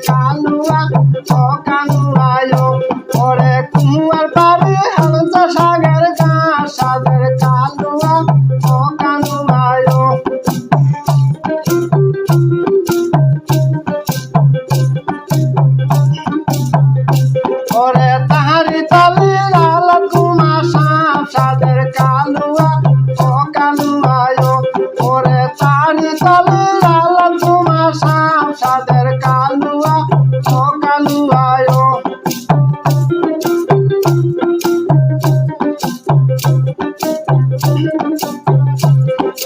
কালুয়া ও কালুয়ায়ো ওরে কুমার পারে হালতা সাগর গা সাদের কালুয়া ও কালুয়ায়ো ওরে তাহারি তলে লাল কুমা সাপ সাদের কালুয়া ও কালুয়ায়ো ওরে তাহারি তলে লাল কুমা সাপ সাদের কালুয়া ও কালুয়ায়ো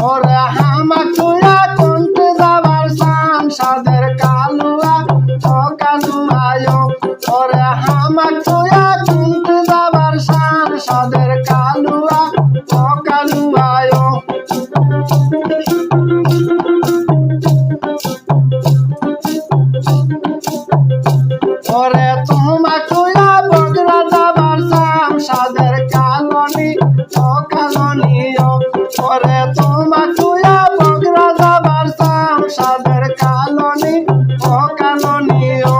ওরে হামাক তুয়া কোনতে যাবার সাম সাদের কালুয়া ও কালুয়ায়ো ওরে হামাক তুয়া কোনতে যাবার সাম সাদের কালুয়া ও কালুয়ায়ো ওরে তোমাক তুয়া বগরা যাবার সাম সাদের কালনি ও কালনিও ওরে তোমাক তুয়া বগরা যাবার সাম সাদের কালনি ও কালনিও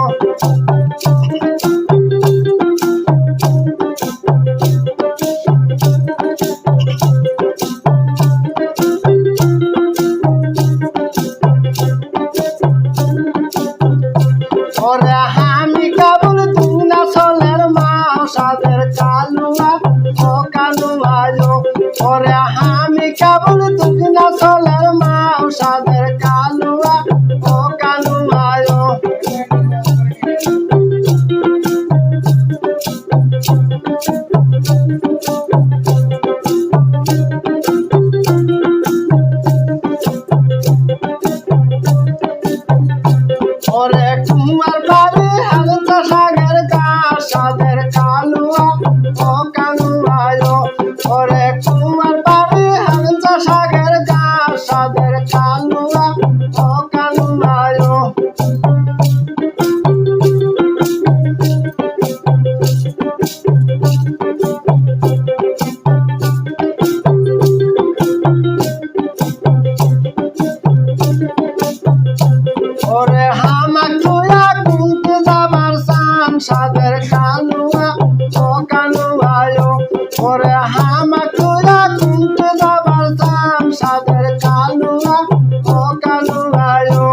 ওরে আমি কেবল দুনা চলের মাও সাদের কালুয়া ও কালুয়ায়ো ওরে আমি কেবল দুনা চলের মাও সাদের কালুয়া ও কালুয়ায়ো ওরে কুমার বাড়ি হালতা সাগর গা সাদের কালুয়া ও কালুয়ায়ো ওরে কুমার বাড়ি হালতা সাগর গা সাদের কালুয়া ও কালুয়ায়ো ওরে হামাক তুয়া কুনতে যাবার সাম সাদের কালুয়া ও কালুয়ায়ো ওরে হামাক তুয়া কুনতে যাবার সাম সাদের কালুয়া ও কালুয়ায়ো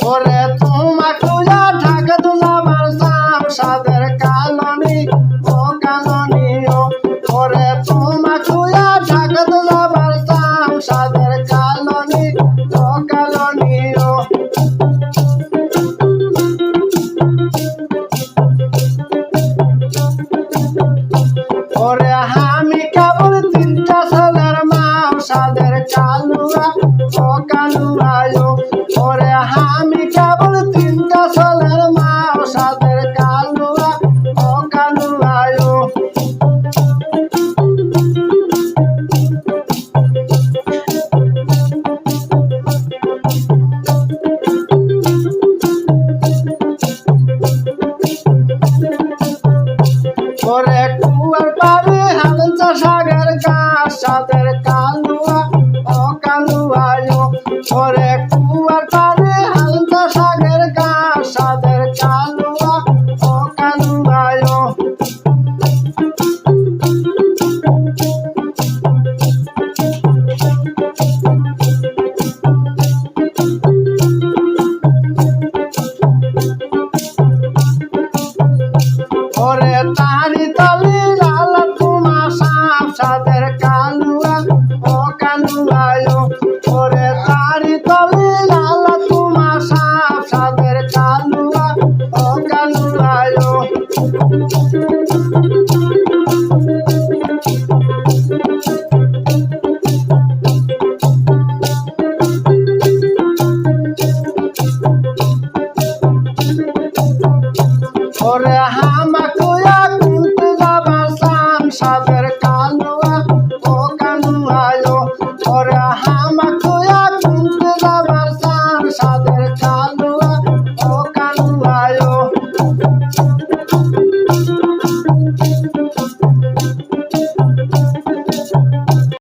ওরে তোমাক তুয়া ঢাকত যাবার সাম সাদের কালনি ও কালনিও ওরে তোমাক তুয়া ঢাকত যাবার সাম সাদের কালনি ও কালনিও ওরে আমি কেবল তিনটা ছেলের মাও সাদের কালুয়া ও কালুয়ায়ো ওরে আমি কেবল তিনটা ছেলের মাও সাদের কালুয়া ও কালুয়ায়ো ওরে কুয়ার পারে হালতা সাগর গা সাদের কালুয়া ও কালুয়ায়ো ওরে কুয়ার পারে হালতা সাগর গা সাদের কালুয়া ও কালুয়ায়ো ওরে তারি তলে লাল কুমা সাপ সাদের কালুয়া ও কালুয়ায়ো ওরে তারি তলে লাল কুমা সাপ সাদের কালুয়া ও কালুয়ায়ো ওরে হামাক